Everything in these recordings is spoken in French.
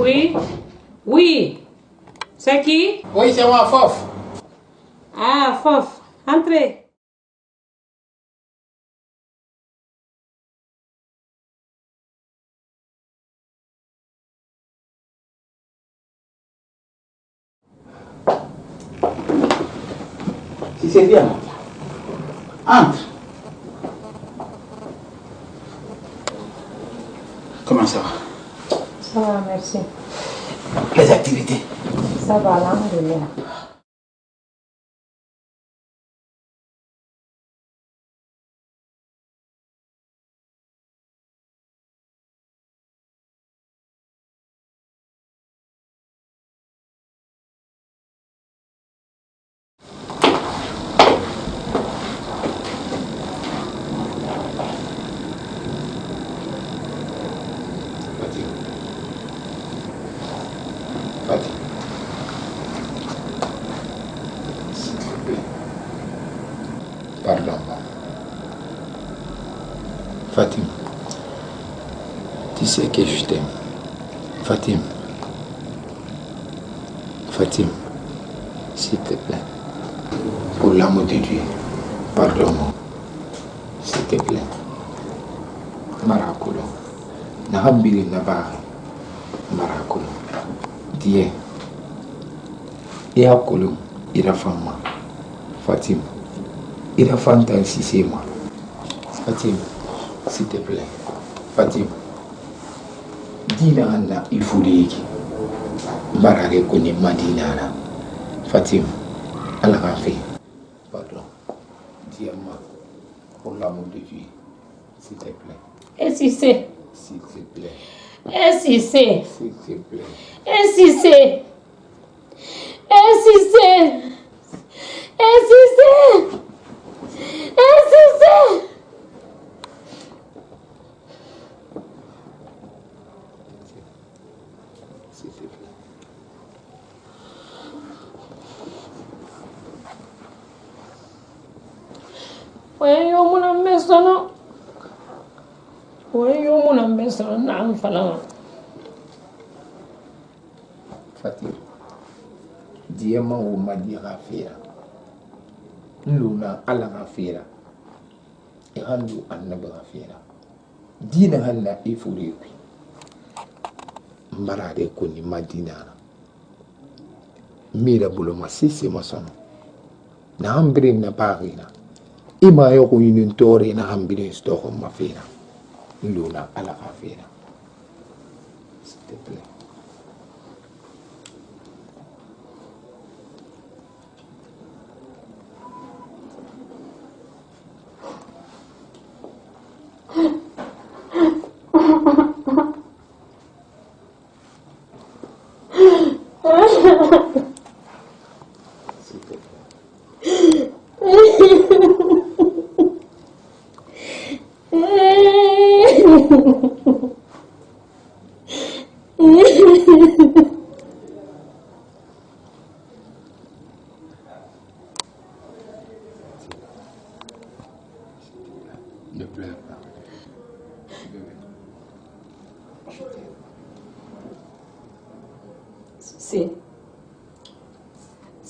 Oui. Oui. C'est qui? Oui, c'est moi, Fof. Ah, Fof. Entrez. Si c'est bien. Entre. Comment ça va? Ça va, merci. Les activités? Ça va, alhamdoulilah. Fatih. S'il te plaît. Pardon-moi. Fatim, tu sais que je t'aime. Fatim. Fatim, s'il te plaît. Pour l'amour de Dieu, pardonne-moi. S'il te plaît. Maraculo. Nahambili nabari. Maraculo. Dieu. Yakulu. Irafama. Fatim. Irafanta si moi. Fatim, s'il te plaît. Fatim. Dina anna ifuriki. Barare kuni madinana. Fatim. Allah a fait. Pardon. Dis-moi. Pour l'amour de Dieu. S'il te plaît. Et si c'est? S'il te plaît. Et si c'est? S'il te plaît. Et si c'est? Et si c'est? Et si c'est? Et si c'est? S'il te plaît. Ouais, yo muna mesono. Ouais, yo muna mesono na amfala. Fatim. Diema o madira fera. Luna ala fera. E handu annaba fera. Dina hanna ifuriqui. Mbarade kuni madina. Mira bulo masisi masono. Na hambire na parina. Ima yoko yunintore na hambire stoko mafera. Luna ala fera. S'il te plaît. S'il te plaît. Ne pleure pas.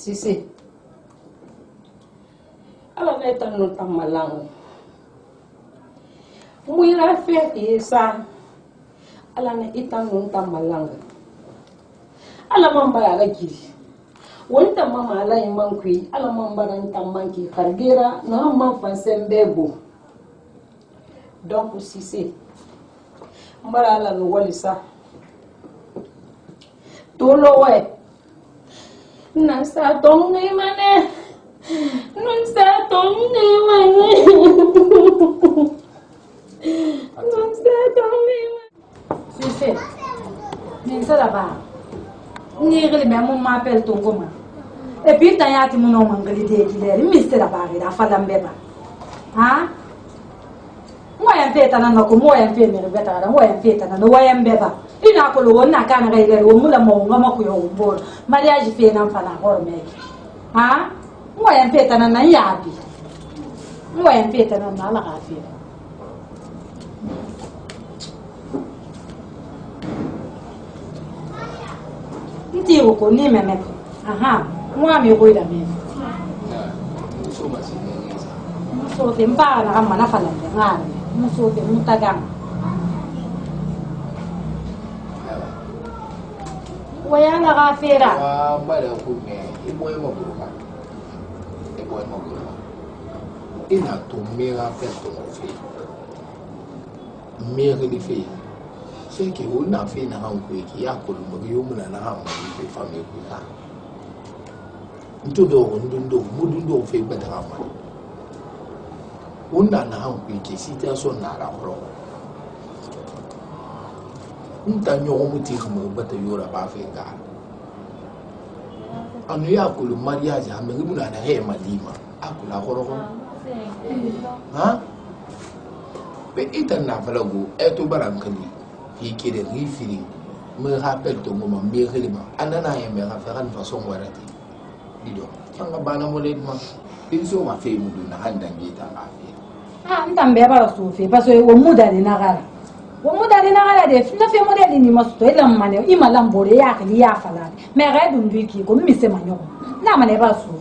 Si. Ala na ita no tamalang. Muira fe isa. Ala na ita no tamalang. Ala mambara la giri. Wonta mama ala imankwi, ala mambara ntamanki kargera na man fansembebo. Donc si c'est mbara ala no walisa. Tolo we. Nasa tongi mane. Nasa tongi mane. Nasa tongi mane. Sise. Nisa la ba. Ni gele me mon m'appelle Tongoma. Et puis t'as yati mon nom anglais de kileri Mr. la ba da fala mbeba. Ha? Mo ya feta na ko mo ya fe me beta da mo ya feta na no ya mbeba. Ina ko lo wona kana ga ile wo mula mo ngama ku yo mbolo. Mariage fe na mfana horo meki. Ha? Mo ya feta na na yabi. Mo ya feta na na la ga fe. Ntigo ko ni meme. Aha, mwa mi ko ida me. So te mba na kama na fala ngani. Muso te mutagang. Waya na ka fera. Mbale ku me iboy mo buruka. Iboy mo buruka. Ina to mera peto mo fe. Mera ni fe. C'est que on a fait na hanko ki ya ko mo yo mun na ha mo fe famille ku ta. Ndo mudundo fe bada ma. On na hanko ki situation na ra ro. Nta nyo mo ti mo bata yora ba fe ga. Anu ya ko mariage ha me mun na he malima. Akula ko ro. Ha? Be ita na falago eto barankali. Hikire rifiri me rappelle to moment mbirima anana ya me rafera de façon warati dido kanga bana mo ledma inso ma fe mudu na handa ngita afi Ntambe ba sufi parce que wo muda ni nagara. Wo muda ni nagara de na fe modeli ni masto ila mane imala mbore ya kali ya fala. Me ga dum duki ko mi se manyo. Na mane ba sufi.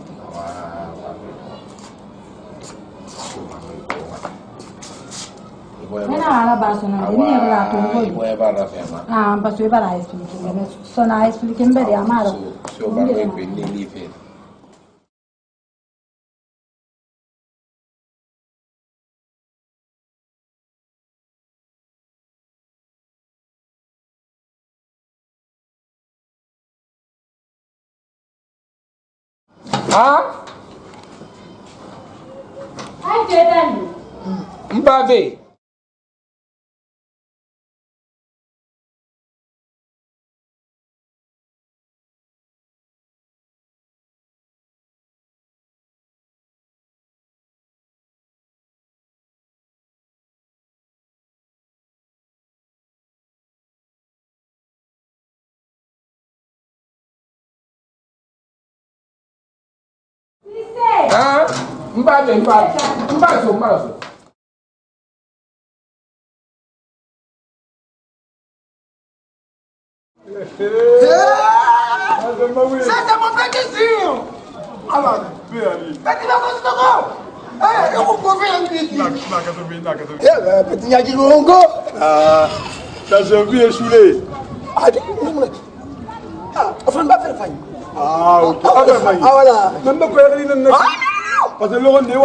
Nena ba sona ni la to ko. Ibo e ba la fema. Parce que ba la expliquer me sona expliquer mbere amaro. So ba re pe ni li fe. Ah? Ai Jordan. Mbabe. Ah? Mbabe. Mbaso. C'est mon plaisir. Alors, petit t'as vu échouler. Ah, ok. Voilà. Même pas parce que l'on est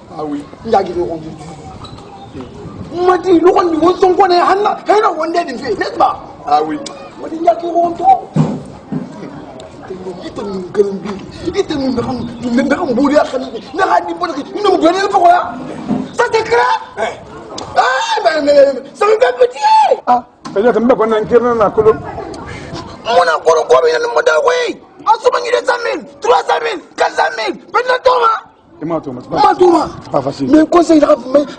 ah oui. Ah oui. Ça c'est clair. Ah, mais ça me fait petit. Ah, c'est-à-dire que on a un kéré dans la colonne. On a encore un modèle, oui. En ce moment, il est 100 000, 300 000, 400 000. Maintenant, Thomas. Pas facile. Mais conseil,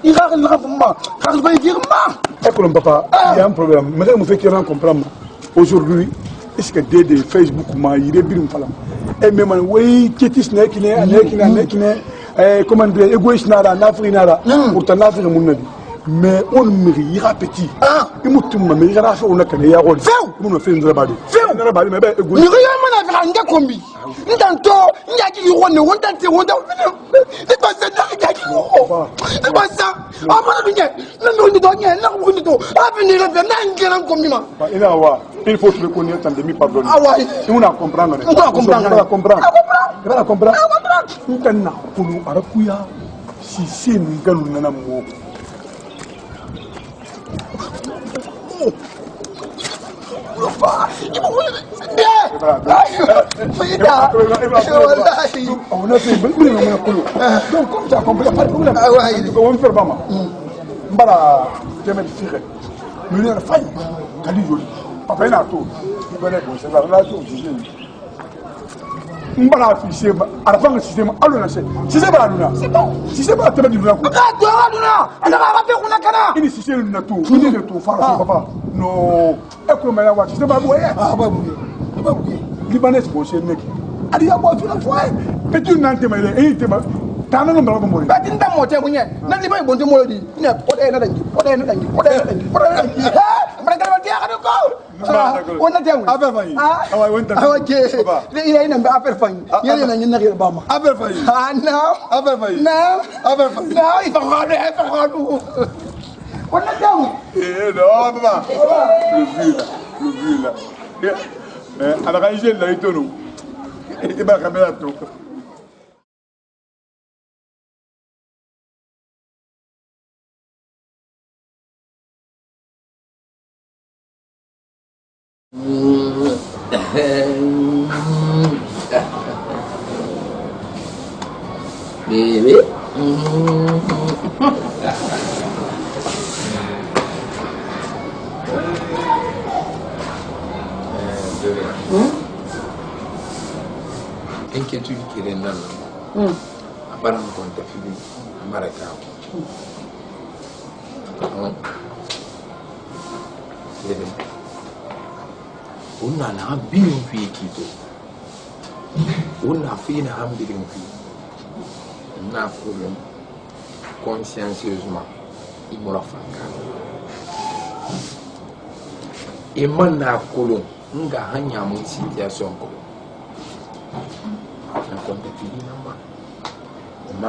il a un virement. Écoute, papa, il y a un problème. Mais je me fais qu'il comprendre. Aujourd'hui, est-ce que des Facebook, il est bien fallu. Et même, oui, Kétis n'est comment dire, égoïste nada, n'afri nada, pourtant n'afri mon avis. Mais on me ira petit. Ah, il m'a tout me ira faire on a qu'un yaro. Fais, on a fait une rabade. Fais, on a rabade, mais égoïste. Nous rien à faire un combi. Nous tantôt, il y a qui on tente, c'est pas ça, il y a qui c'est pas ça. Ah, mon ami, nous nous donnons, ah, venir faire un combi. Il faut se reconnaître en demi pardon. Ah ouais. Si on a comprendre. On doit comprendre. On va comprendre. On va comprendre. On va comprendre. Si c'est nous gagnons nana mo. On a fait beaucoup de monde. Donc comme tu as compris, pas de problème. Ah ouais. On fait pas mal. Mbala, je me dis mais il y a faille. Kali joli. Papa il a tout. Il connaît bon, c'est la tout. Mbala affiché à la fin du système aluna c'est. Si c'est pas aluna, c'est bon. Si c'est pas tellement du blanc. Regarde aluna. On a rappelé qu'on a kana. Il est si c'est le tout. Il est le tout. Papa. Non. Écoute mais là tu sais pas boyer. Ah pas boyer. Libanais bon c'est mec. Ali a boire tout la fois. Petit nante mais il est tana no mbara mo ba tin da mo te kunye na li bay bonte mo di ne poday na dangi poday na dangi bara kala ti akado ko wonna te affaire fay awa wonta awa ke le ina ina ba affaire fay yele na nyina gel ba ma affaire fay no affaire fay no affaire fay no ifa khadu wonna te non papa le vu là ala ka jel la itono e ba kamera to Baby. Inquiétude qui est là. Apparemment, quand tu as fini, Maracao. On a un billion de filles qui on a fait un billion de filles. On a fait consciencieusement. Il m'a fait. Et maintenant, on a une situation. On a fini on a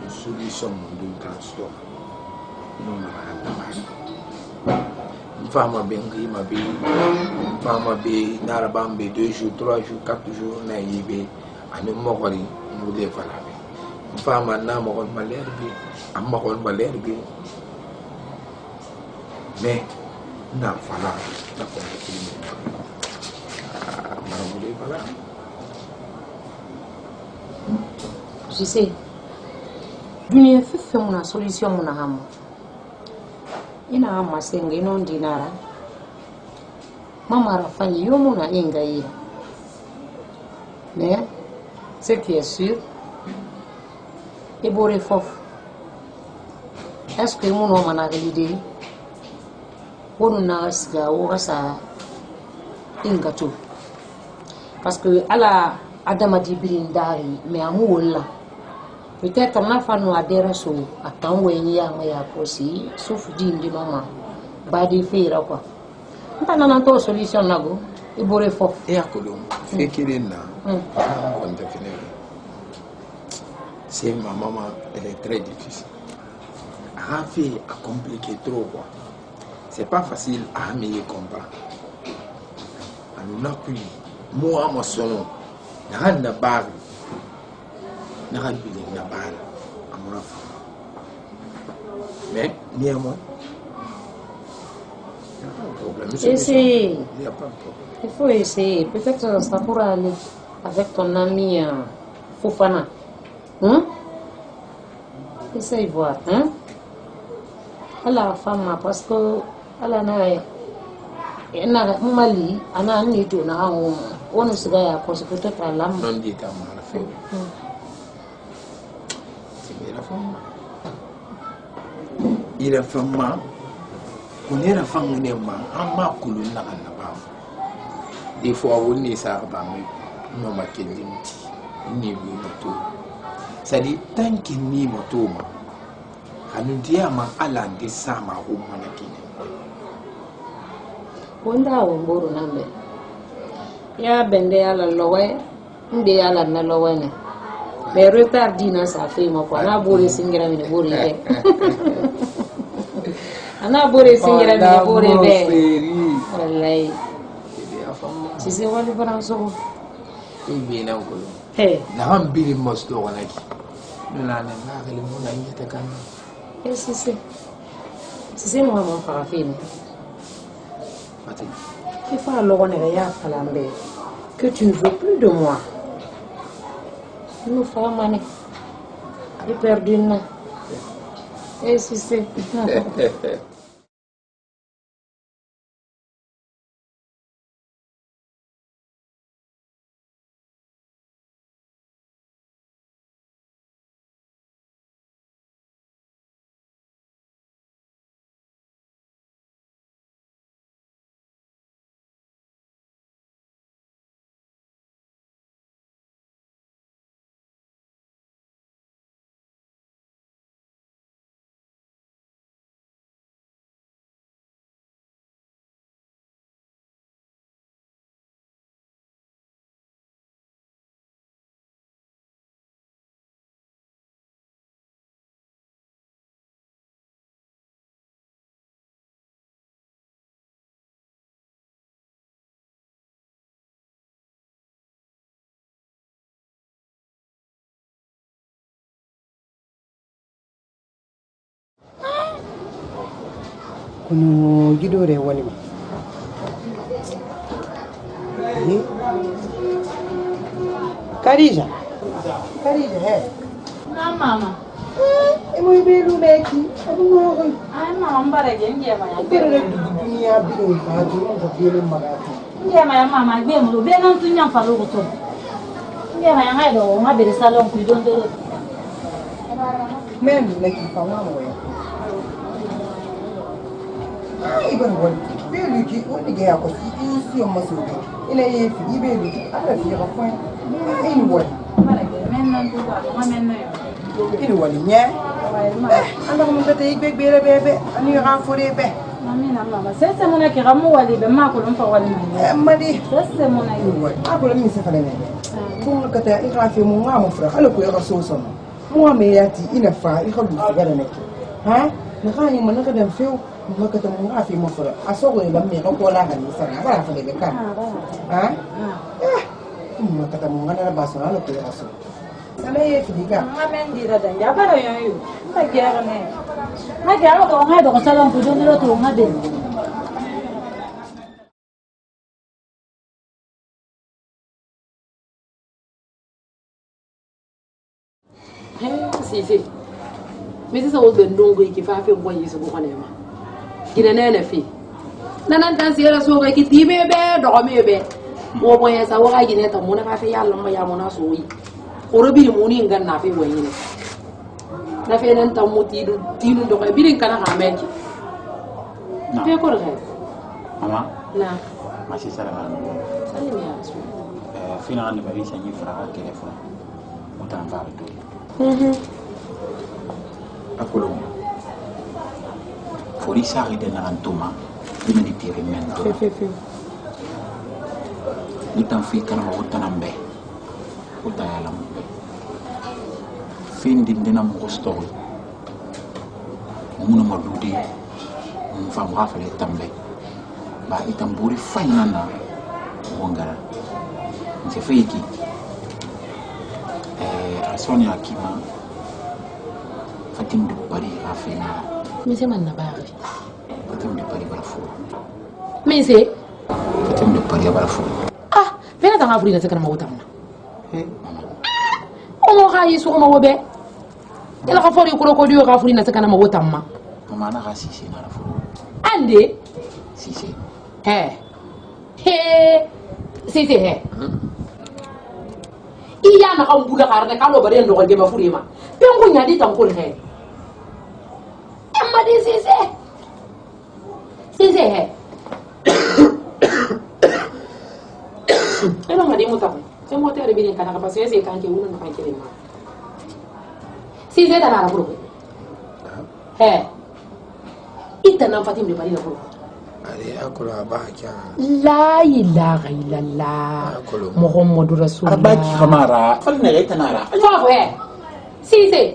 une solution de transport. Nous avons une femme a bien gris, une femme a bien narabambe 2 jours, 3 jours, 4 jours, naïbe, à nous mourir, nous devons faire. Une femme a namoré malherbe, a mort malherbe, mais n'a pas là, n'a pas fini. Voilà. Je sais. Dunia fait une solution mon âme. Ina ama senga ino dinara. Mama rafanyi yomo na inga ira. Mais ce qui est sûr, et boré fof. Est-ce que mon homme a l'idée? On n'a pas ou rasa inga tout. Parce que ala adama dibrin dari mais amour là. Peut-être on a fait nous adhérer sur attends où il y a mais aussi sauf d'une maman badi faire quoi on a une solution là go et boré fort et à Colombe fait qu'il est là c'est ma maman elle est très difficile à faire à compliquer trop quoi c'est pas facile à me comprendre à nous appuyer moi ma son na barre na rabile na barre amona mais néanmoins essayer. Il n'y a pas de problème. Il faut essayer. Peut-être ça pourra aller avec ton ami Fofana. Essaye voir. Elle a femme parce que elle a Mali, elle a un étau. On ne sait pas parce que peut-être elle a non dit à moi la femme. C'est la femme. Il a femme. On est la femme on est ma amma kulu na na ba des fois on est ça ba no ma kendi ni bi moto ça dit tant que ni moto ma hanundia ma ala de sama ho mana kini wanda wo mboro nambe ya bende ala lowe nde ala na lowe ne mais retard dina ça fait ma quoi na bore singira mine bore de ana bore singira mine bore de wallahi si c'est wali baranso ibi na ko he na han bili mosto wala ki na ngali mo na nyata kan si mo mo fa fini Fati il faut alors on est ya falambe que tu ne veux plus de moi nous femmes mané j'ai perdu une si c'est Kuno gidore wani ba. Khadija, hey. Na mama. Emo ibelu meki, abu ngoi. Ay mama mbara nje maya. Bere dunia bido ba do on fele magati. Nje maya mama gbe mu be nan tun yan faru ko to. Nje maya ngai do ma bere salon ku don do. Mem leki fa wa mo ya. Iban wani belu ki wani ga ya ko si o maso be. Ina ye fi ibelu ki ala fi ga fo. Ai wani. Mara ge men nan do ba ma men na yo. Ini wali nya. Anda ko mungkin tiga bere bebe, ani rafure be. Mami na mama, sese mona ki ramu wali be ma ko lumpa wali na. Madi. Sese mona yo. Aku la min se fale ne. Ko kata i rafi mu nga mo fra, ala ko ya so so. Mu me yati ina fa i khalu sigara ne. Ha? Na khani man ka dan feu, mu ka ta mu rafi mo fra. Aso ko ba me ko la hani sana, ba fa de ka. Ha? Mu ka ta mu ngana ba so ala ko ya so. Sana ye fidiga. Ngamen dira dan ya bara yo yo. Ka gera ne. Ha gera ko ngai do ko salon ku don do to ngabe. Sisi. Mesi sa o ben dongo ki fa fe ko yiso ko ne ma. Kina nene fi. Nanan tan sira so ga ki tibe be do me be. Mo boye sa wa ga gine ta mo na fa fe yalla ma ya mo na so yi. Orobi mo ni ngan na fe woyi ne. Na fe nan ta mo tidu do ga birin kana ha meji. Fe ko ga. Mama. Na. Masih sara ga no. Sani mi ya so. Fina ni bari sanyi fra telefon. Mutan fa do. Akulo. Fori sari de na antuma. Ina di tire mento. Fe. Mutan fi kana mo tanambe. Utaya la mbe. Fin din dina mo story. Muna madudi. Mfam rafale tambe. Ba itamburi fanya na wongara. Nse feki. Sonia Kima Fatim de Paris Rafina. Mais c'est man na bari. Fatim de Paris Barafou. Mais c'est Fatim de Paris Barafou. ah, vena ta ngafuri na sekana mawutam na. O mo khayi su ma wobe. Ela ka fori ko dio ngafuri na sekana mawutam ma. Mama na rasisi na Barafou. Ande Sisi. he. Sisi he. Iya na kan bula karne kalo bare ndo ge mafuri ma. Pengo nyadi tan ko he. Amma di sisi. Sisi he. Ela ngadi mutam. Se mo tere bi kana ka passe se kan ke wuna na kan ke ma. Sisi da na buru. He. Ita nan Fatim de Paris na buru. Ali akolo aba kya. La ilaha illallah. Muhammadu Rasulullah. Arbaki khamara. Falna ya tanara. Fafo he. Sisi.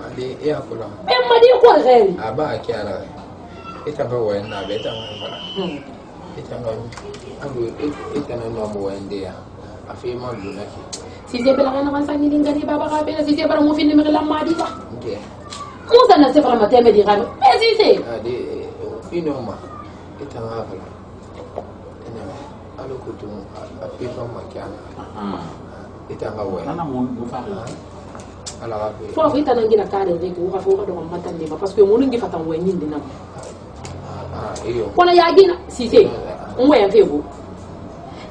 Ali akolo. Emma di ko gari. Aba kya la. Ita ba wa na be ta ngala. Ita no abu ita no mo wende ya. Afi ma luna ki. Sisi bela kana kan sanyi dingani baba ka bela sisi bara mo finni mi la madi ta. Nge. Musa na sefara mateme di gami. Mais sisi. Ade fino ma. Ita ngala. Ina alu kutu afi fa ma kya. Ita ngawe. Nana mo fa. Ala afi. Fo ita nangina kare reke ko fo ko do matande ma parce que mo ngi fatan we nyinde na. Iyo. Kona yagina sisi. Ngwe ya febo.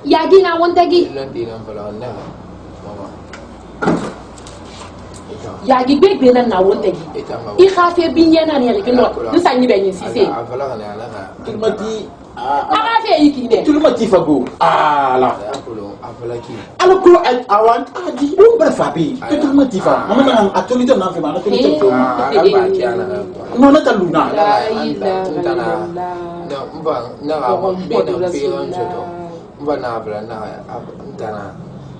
Yagina wontagi. Lundi nan fala na. Mama. Yagi bebe na na wontagi. Ita ngawe. I khafe binyana ni reke no. Nsa nyi be nyi sisi. Afala na ala na. Tulmati. Akafe yiki de. Tulmati fago. Ala. Akulo afala ki. Ala ko awan adi do barafabi. Tulmati fa. Mama na atolito na fe ma na tolito. Aba kya na. No na taluna. La ilaha illallah. Na mba na ga be na pe on joto. Mba na afala na ntana.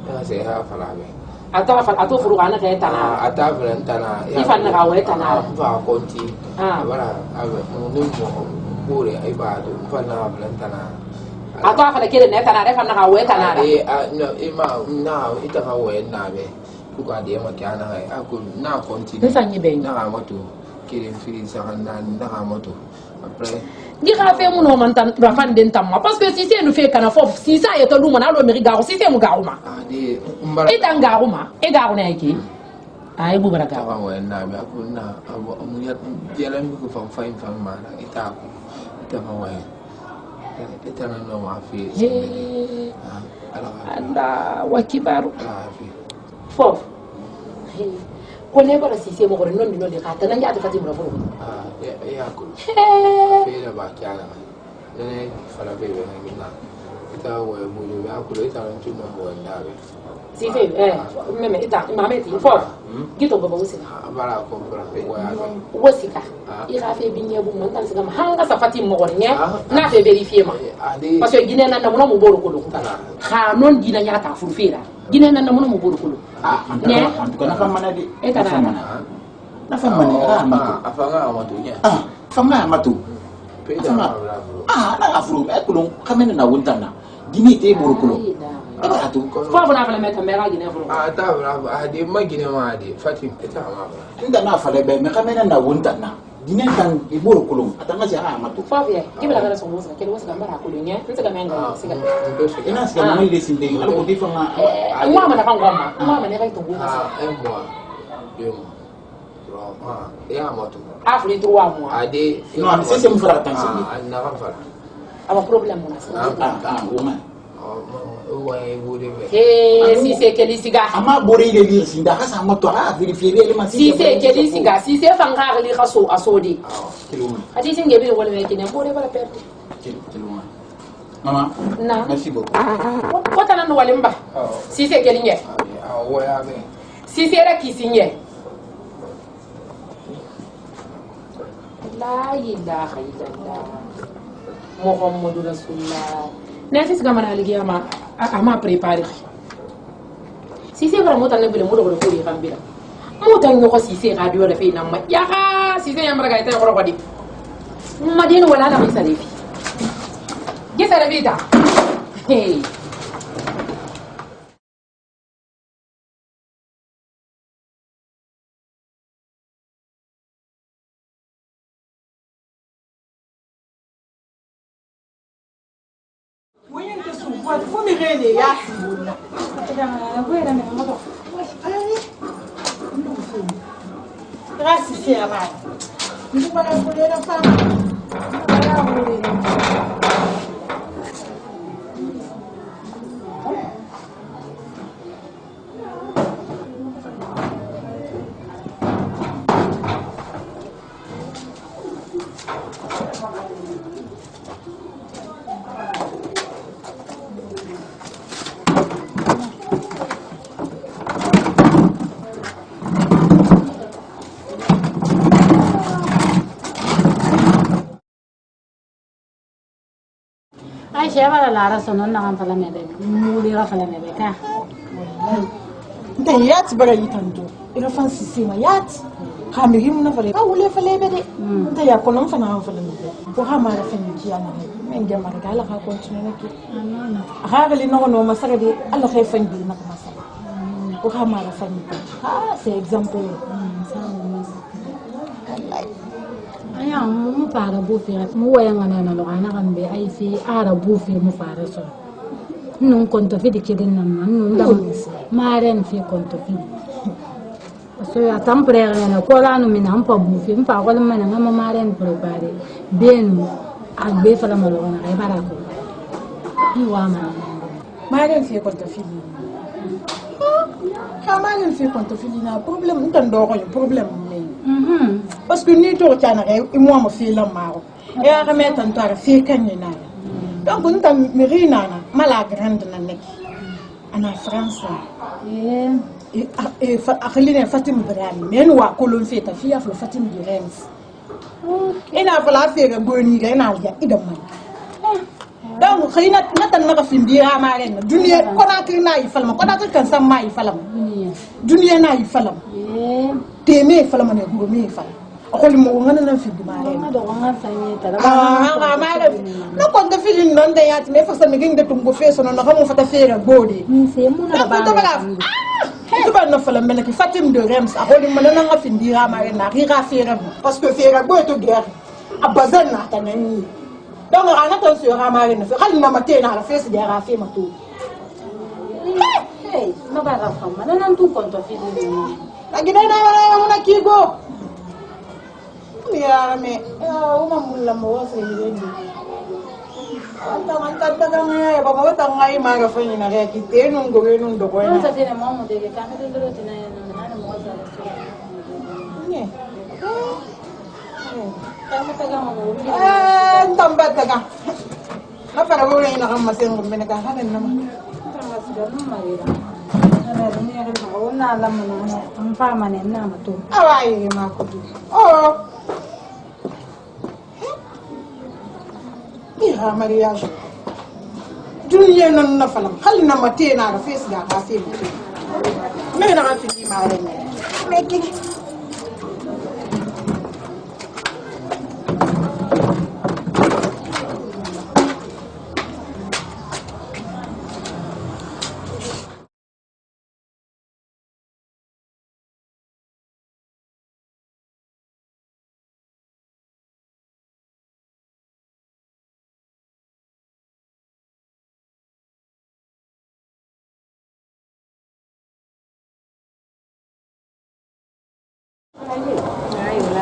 Ya se ha afala be. Ato furu kana ka tana. Ata afala ntana. Ifan na ga we tana. Mba konti. Bara aba no mo bore ai ba do mba na afala ntana. Ato afala kele ne tana re fan na ga we tana. No ima na ita ga we na be. Ku ga de ma kya na ai aku na konti. Nsa nyi be. Na ga moto. kelen fili saka naani ndaxa moto après ni ka fe mun no man tan ba fan den tamma parce que si c'est nous fait kana fof si ça y est tout mon alo meri garu si c'est mu garu ma ade mbara et dan garu ma e garu na yake ay bu bara garu wa na be akuna abo amunya jelam ko fam fam fam mana ita ko tama wa ita na no ma fi ala wa kibaru ala fi fof ko ne bara si c'est mo ko non di non di ka tan nyaata fatim na fo ya ko fe la ba kyala ne fala be be na ita wa mu yo ya ko ita ran tuma wa ndabe si fe meme ita mameti fof gito baba usina bara ko bara pe wa ya wasika ira fe binye bu mon tan siga hanga sa fatim mo ko ne na fe vérifier ma parce que guiné nan na mo boro ko lo ha non dina nyaata fu fera guiné nan na mo boro ko lo ne kana famana di eta na famana afanga amatu nya famana amatu peda na afro e kulon kamena na wuntana gini te boro kulo aba atu fa na fala meta mera guiné fo ta bra de ma guiné ma de fatim eta ma inda na fala be me kamena na wuntana gini tan e boro kulo atanga ja amatu fa vie kibela gara so musa kele wasa mara ko nya ntiga menga siga ina sia na ile sinde ala ko difanga mama na kangoma mama ne kai tungu moi 2 mois 3 mois ya moto afri 3 mois ade non c'est mon frère tan sindi na ka fala aba problème mona sa woma ouais bude be si c'est kele siga ama bore ile li sinda hasa moto vérifier ile ma si c'est kele siga si c'est fanga li khaso asodi kiloma hadi singe be wala me kine bore bala perte kiloma mama na merci beaucoup ko tan no walimba si c'est kele nge ouais ave si c'est ra kisinge la ilaha illallah muhammadu rasulullah nasi segala mana lagi ama préparer si c'est vraiment tan lebele mo do ko ri kambira mo tan ko si c'est radio la fe namma ya si c'est yamra ga ita ko ko di madina wala na bisa defi gesa da bita hey Faut me régler, ya. Graças a Deus. Não vai poder fazer. Siapa lah lara sonon na kampala mebe, muli ka fala mebe ka. Nta yat baga yitanto, ila fansi sima yat. Kami himu na fale, wule fale bede. Nta ya konon fana fale mebe. Ko ha mara fani kiya na ne. Men mara gala ka continue na ki. Ha gali no no masaka di alla khay fani bi na masaka. Ko ha mara fani ka. Ha c'est exemple. Aya mu para bu fi mu waya ngana na lo ana kan be ai fi ara bu fi mu para so non conto fi di keden nan non da maren fi conto fi so ya tampre na ko la no min am pa bu fi pa ko man na ma maren prepare ben agbe fala ma lo na ai para ko ni wa ma maren fi conto fi ha maren fi conto fi na problem ntan do ko problem parce que ni to tiana re moi ma fi la maro e a mettre en tare fi kanina donc nous tam mirina na mala grande na nek ana france e akhlina fatim brani men wa kolon fi ta fi aflo fatim di rems ina fala fi ga goni ga ina ya idan man donc khina natan na fi ndira ma ren duniya kona kirna yi falma kona kan san mai falam duniya na yi falam teme falama ne guro me fal akoli mo ngana na fi dumare ma do ngana fanye tara ma ga no ko da filin non da yati me fasa mi ginga tumbo feso no ko mo fata fere gode se mu na ba Tu vas nous faire le mec qui Fatim de Rems. A rôle maintenant on finit à Marina, rira faire parce que faire beau et guerre. A bazar na tanani. Donc on a attention à Marina. Fait na matin na la fesse de Rafi matou. Hey, no ba ga fama. Nan tu konto fi ni. La gida na una kigo. Ya me, uma mulla mo wasa ni. Anta tanga baba wata ngai mara fanya na ya kite nung gowe nung doko na. Sa tena mo de ka me de lo tina na mo wasa. Ni. Tama taga mo. Tamba taga. Na para mo rin na kamasen ko binakahanan naman. Tama sila no marira. Ni rin mo na alam mo na ang permanent na mato. Awai mako. Oh. Iha mariage. Dunia non na falam. Hal na mate na face da ka fe. Me na ka fiti mare me. Me kiki.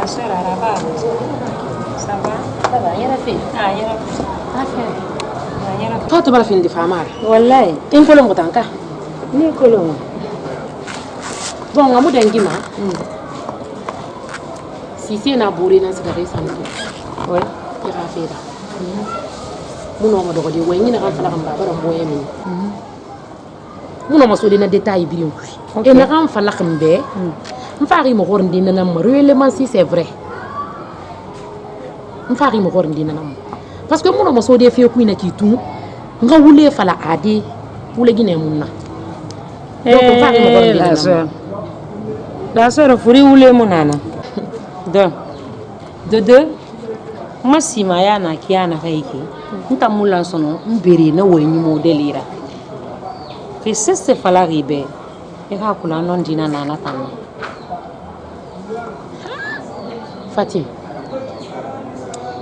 Ça va? Ça va, y'a la fille. Ah, y'a la fille. Toi, tu vas finir de faire mal. Wallahi. In kolon ko tanka. Ni kolon. Bon, ngamu dengi ma. Si c'est na bourré na sigare santo. Ouais. Ira feda. Muno ma dogo di wengi na kan fala kan baba ran boye min. Muno ma so de na détail bi yon. Et na kan fala kan be. Mfari mo gorndi na nam réellement si c'est vrai. Mfari mo gorndi na nam. Parce que muno ma so de fe ku ina ki tu. Nga wule fala ade wule gine munna. Donc mfari mo gorndi na nam. La sœur furi wule munana. De deux, ma sima ya na kiana kaiki. Nta mulan sono mbiri na wenyu modelira. Fe sese fala ribe. E ka kula non dina nana tan. Fatim.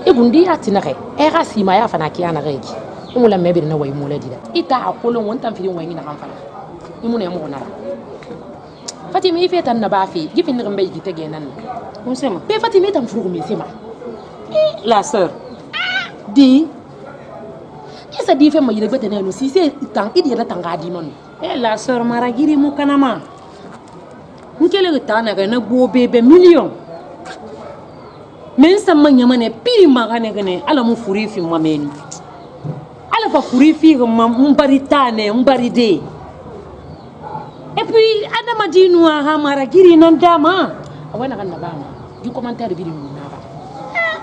E bundi atina re. E ga sima ya fana kiana kaiki. Umula mebiri na wayi mula dida. Ita akolo wonta mfiri wengi na kan fala. Imune mo nara. Fatim ife tan na bafi. Gifin ngamba yi tege nan. Monsema. Pe Fatim itam furu mi sema. La sœur. Di. Isa di fe ma yire bete na no si se tan idi na tanga di non. La sœur maragiri mu kanama. Nkele tana ga na bo bebe million. Men sama nyamane piri magane gane ala mu furi fi mameni. Ala fa furi fi mbari tane mbari de. Et puis adama dinu ha maragiri non dama. Awana kan na ba ma. Di commentaire bi ni na ba.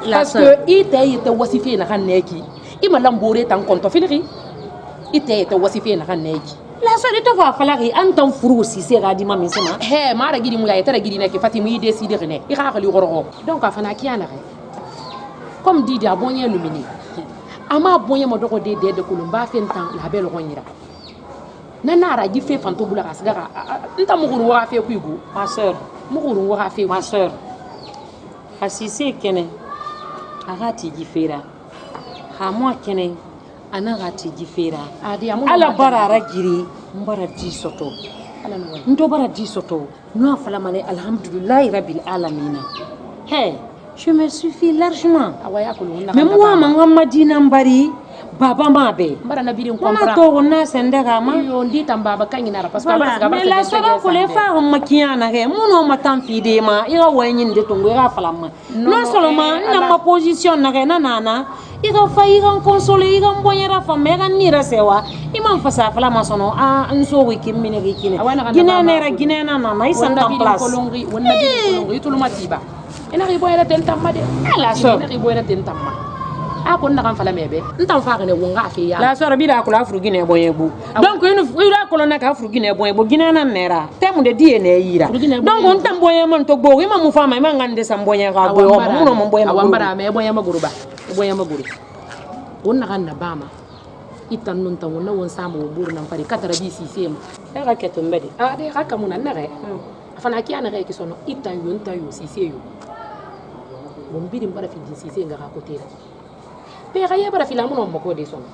Parce que ite wasife na kan neki. Ima lambore tan konto finiri. Ite wasife na kan neki. La sœur de va falloir antan furu si c'est radi mami sema. He mara gidi mu ya tara gidi neki Fatima yi décider ne. I ka khali goro. Donc afana kiana re. Comme dit a bonye lumini. Ama bonye mo doko de kulumba fentan la bel ronyira. Nanara gi fe fanto bula kasgara. Nta mu guru wa fe kuigu. Ma sœur, mu guru wa fe ma sœur. Hasisi kene. Arati gifera. Ha moi kene. Anagati gifera. Adi amu. Ala barara giri. Mbara di soto. Ala no. Ndo bara di soto. No fala mane alhamdulillah rabbil alamin. Hey, je me suffis largement. Awaya ko lonna. Mais moi manga madina mbari baba mabe. Mbara na biri comprendre. Mama to na sendega ma. Yo ndi tamba kan ina parce que abara mais la sora ko le fa makiana ke muno matan fide ma ira wanyin de tongo ira fala ma. Non seulement na ma position na ke na nana. Ira fa ira consoler ira mbonyera fa mera nira sewa imam fa sa fala ma sono a nso wiki mine kine gina nera gina na na isa en place kolongri wonna bi kolongri tuluma tiba ina ri boyela ten tamma de ala so ina ri boyela ten tamma a ko na kan fala mebe ntam fa ne wonga fe ya la sora bi da ko la furu gine boyebu donc ira ko na ka furu gine boyebu gina na nera temu de DNA yira donc on tam boyema to bo imam fa ma ngande sam boye ga boyo muno mo boyema awambara me boyema guruba boyama guru wonna kan na bama itan nun tan wona won samu buru nan pari katara bi sisem e ga keto mbedi a de ga kamuna na re afana ki ana re ki sono itan yon tan yo siseyo bon bidi mbara fi din sise nga ko tera pe ga ye bara fi la mun ko de sono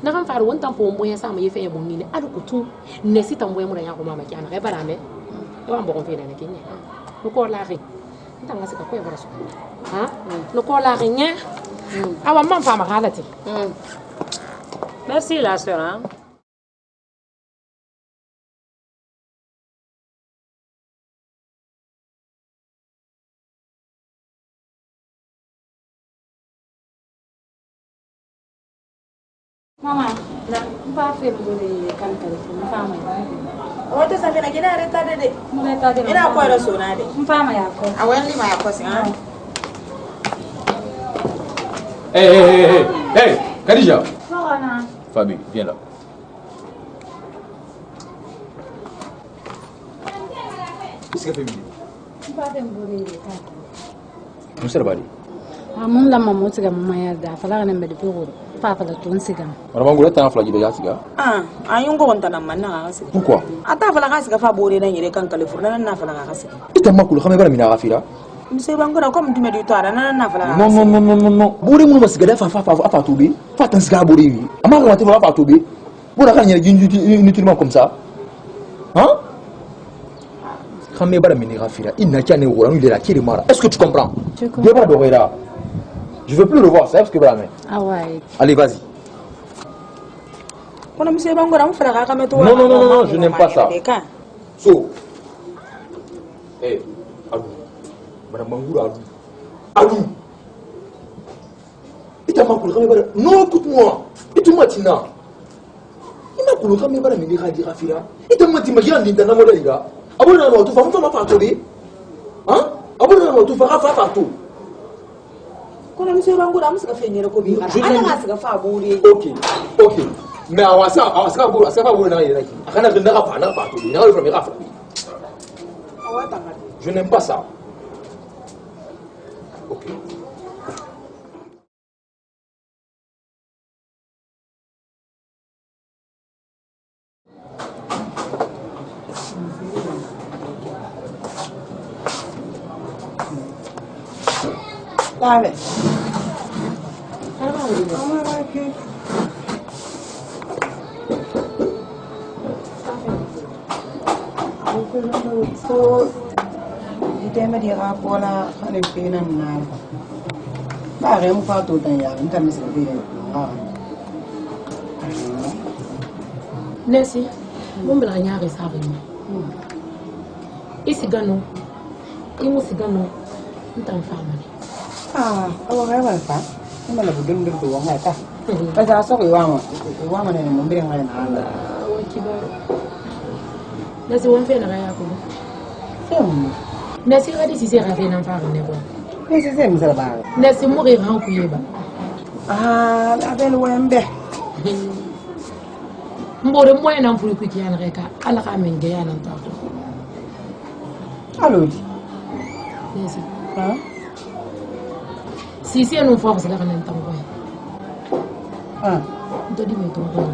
na kan faru won tan po mboya sama ye fe bon ni adu ko tu ne sitan mboya mun ya ko mama ki ana re bara me e wa mbo ko fe na kinye ko la ri ntanga sika ko e bara so ha no ko la ri nya awa man fa ma halati Merci la sœur. Hein? Mama, pas fait pour les calculs, femme. O te sabe na gina reta de. Muleta de. Ina ko ra sona de. Femme ya ko. Awen li ma ya ko sin. Hey, Khadija. Voilà. Fabi, viens là. Qu'est-ce qu'elle fait, Mimi? Pas fait pour les calculs. Monsieur Rabadi. Mun la mamu tiga mama yarda fala ne mbedi pego papa la tun sigam On va ngula tan flaji de yasiga. Ayun ko wonta nan manna ga siga. Pourquoi? Ata fala ga siga fa bore nan yere kan kale furna na fala ga siga. Ita makulu xamé bara mina gafira. Mse bangora comme tu me dis toi na fala ga. Non. Bore mu basiga da fa tobi. Fa tan siga bore wi. Ama ko wati fa tobi. Bora kan yere inutilement comme ça. Hein? Xamé bara mina gafira. Inna tiane wora nu de la kiri mara. Est-ce que tu comprends? Débat d'Orera. Je veux plus le voir, c'est parce que voilà. Ah ouais. Allez, vas-y. Non, je n'aime pas ça. So. Eh, Adou. Madame Mangoura, Adou. Et t'as Mangoura, non, écoute-moi. Et tu m'as dit, non. Il m'a coulé comme il va me dire, Rafira. Et t'as dit, il y a un indana modèle, les gars. Abonnez-vous, tu vas me faire partout. Hein? Abonnez-vous, tu vas me faire partout. Kono monsieur Bangoura am saka fenyere ko bi ara ana saka fa buri OK mais awasa fa buri na yele ki akana de na fa to na le premier rafa je n'aime pas ça. OK Dale. So, ite me dira pola khale pena na. Ba re mu fa to dan ya, nta mi se be. Nesi, mun bla nyaare sabe ni. Isi gano. Imu sigano. Ntan fama ni. Awa ga ba fa. Ina la budun dur to wa ta. Ba za so ko wa ma ne mun bi ngai na ala. Nesi won fe na ga ya ko. Nesi ga di si se ga fe na fa ne ko. Nesi se mi sala ba. Nesi mo ri ran ku yeba. La belle wembe. Mbore mo na furi ku kiyan reka ala ka men ge ya nan ta. Allo. Nesi. Si c'est non fois parce que la reine t'envoie. Toi dis-moi ton bon.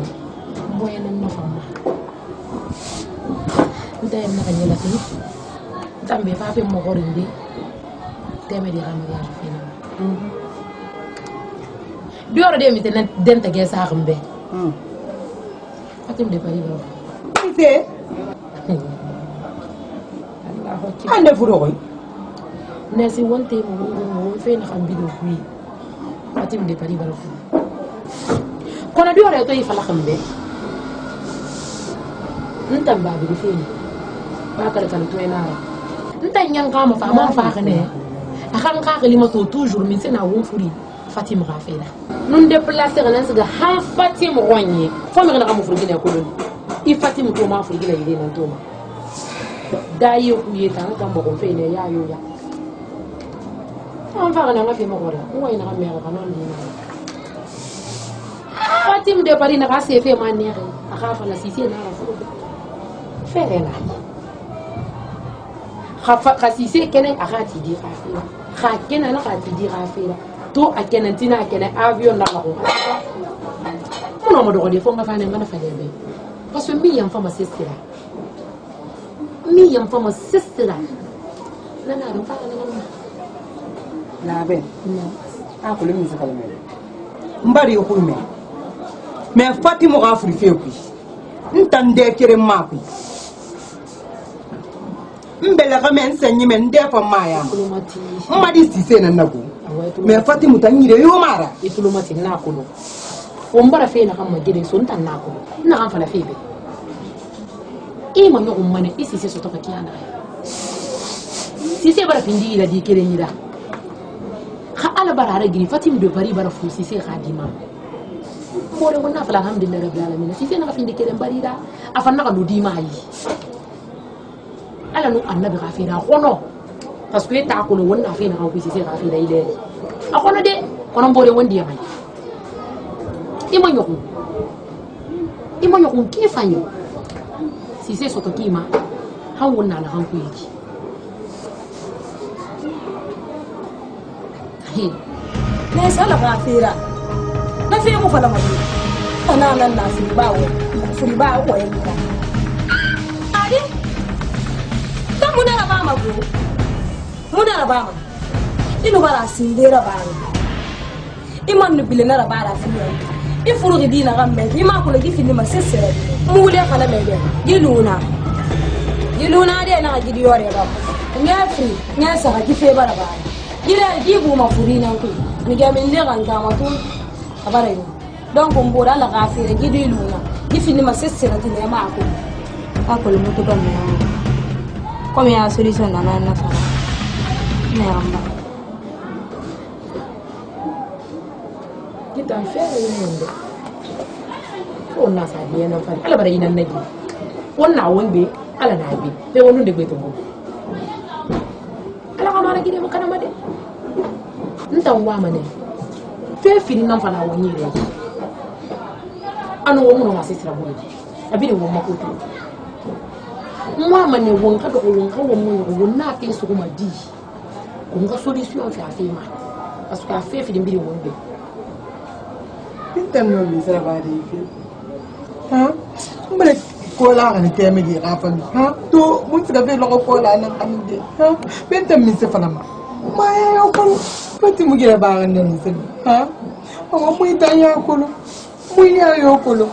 Moi elle n'a pas mal. Nta na kanya la tini. Tambe fa fe mo gorindi. Teme di mariage fina. Bioro de mi tenen denta ge sa xambe. Fatim de Paris ba. Ite. Ande furo koy. Nesi wonte mo fe na xam bido fi Fatim de Paris ba fu. Kono bioro to yi fa la xambe. Ntam ba bi fini. Ba ka kan to ena. Ntan yang kama fa ma fa ne. Akan ka lima to toujours min sena won furi Fatim Rafela. Nun déplacer nan siga ha Fatim rogne. Fo mi na kam furi ne ko don. I Fatim to ma furi ne ide nan to ma. Da yi ku yi tan kan ba ko fe ne ya yo ya. An fa na ngafi mo ko la. Mo ina ka me ka non dina. Fatim de Paris na ka se fe ma ne aka fa la sisi na ra fu. Fere la. Khasisi kene akati di rafira kha kene na khati di rafira to akene tina akene avion na ko no no mo do de fo nga fa ne ngana fa de be parce que mi yam fa ma sestira nana do fa na ben a ko le mi sakala me mbari yo kulme mais Fatima ga furi fe ku ntande kere ma ku mbele ga men senyi men de fa maya madi si se na nago mais Fatima tan nyire yo mara itulumati na ko do o mbara fe na kam ma gede so ntan na ko na kan fala fe be e ma yo mane isi se so to ka kiana si se bara pindi la di kere nyira ha ala bara giri Fatima do bari bara fu si se khadima mo re wona fala alhamdulillah rabbil alamin si se na pindi kere bari da afanna ka do di mai ala no annabi ghafira khono parce que ta ko no wonna fe na ko si se ghafira ile akono de kono mbore wondi yamai ima nyokun ke fanyo si se soto kima han wonna la han kuyiki ne sala ghafira na fi mu fala madu ana nan na fi bawo yanka ari dan mu na ba ma go mu na ba ma inu bara sindera ba iman nu bilena ra bara fi i furu dina gambe ima ko le gifini ma sesere mu le kala mege yiluna de na gidi yore ba nyafi nyasa ga gife bara ba ila jibu ma furina ko ni ga min le ganga ma tu abare ni donc mbora la gafire gidi luna gifini ma sesere dina ma ko akole muto ba me ko mi a solution na na fa ne amba kita fere yende onna sa biya na fa ala bara yinan nabi wonna wonde ala na bi be wonu de beto mo ala ma na gide mo kana made ntan wa mane fe fini nan fa na woni re anu wo mo na sisra mo abi de wo makoto mo mane won ka do won ka wo mo wonna ke so ko ma di ko nga solution fa fa ma parce que a fe fi de mbiri wonde Intendo mi servare fi. Ha? Mbele ko la ga ni teme di rafa ni. Ha? To mun se da be lo ko la nan amde. Ha? Bentem mi se fala ma. Ma ya yo ko. Pati mu gira ba ngane ni se. Ha? O mu ita ya ko lo. Mu ya yo ko lo.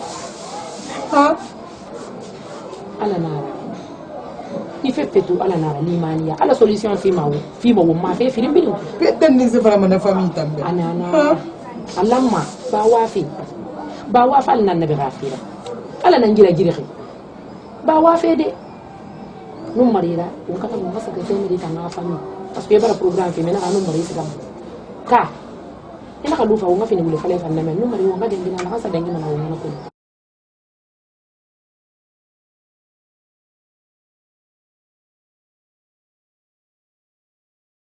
Ha? Ala nara. Ni fe fetu ala nara ni mania. Ala solution fi ma wo ma fe fi mbili. Bentem ni se fala ma na famille tambe. Anana. Alamma ba wafi nan nabi ghafira ala nan gira ba wafi de num marira on kata mo masa ke mi ta na fami parce que bara programme fi mena num marira gam ka ina ka lufa on ngafi ni mule fale fa na men num marira on ga de ngina la hasa de ngina na on ko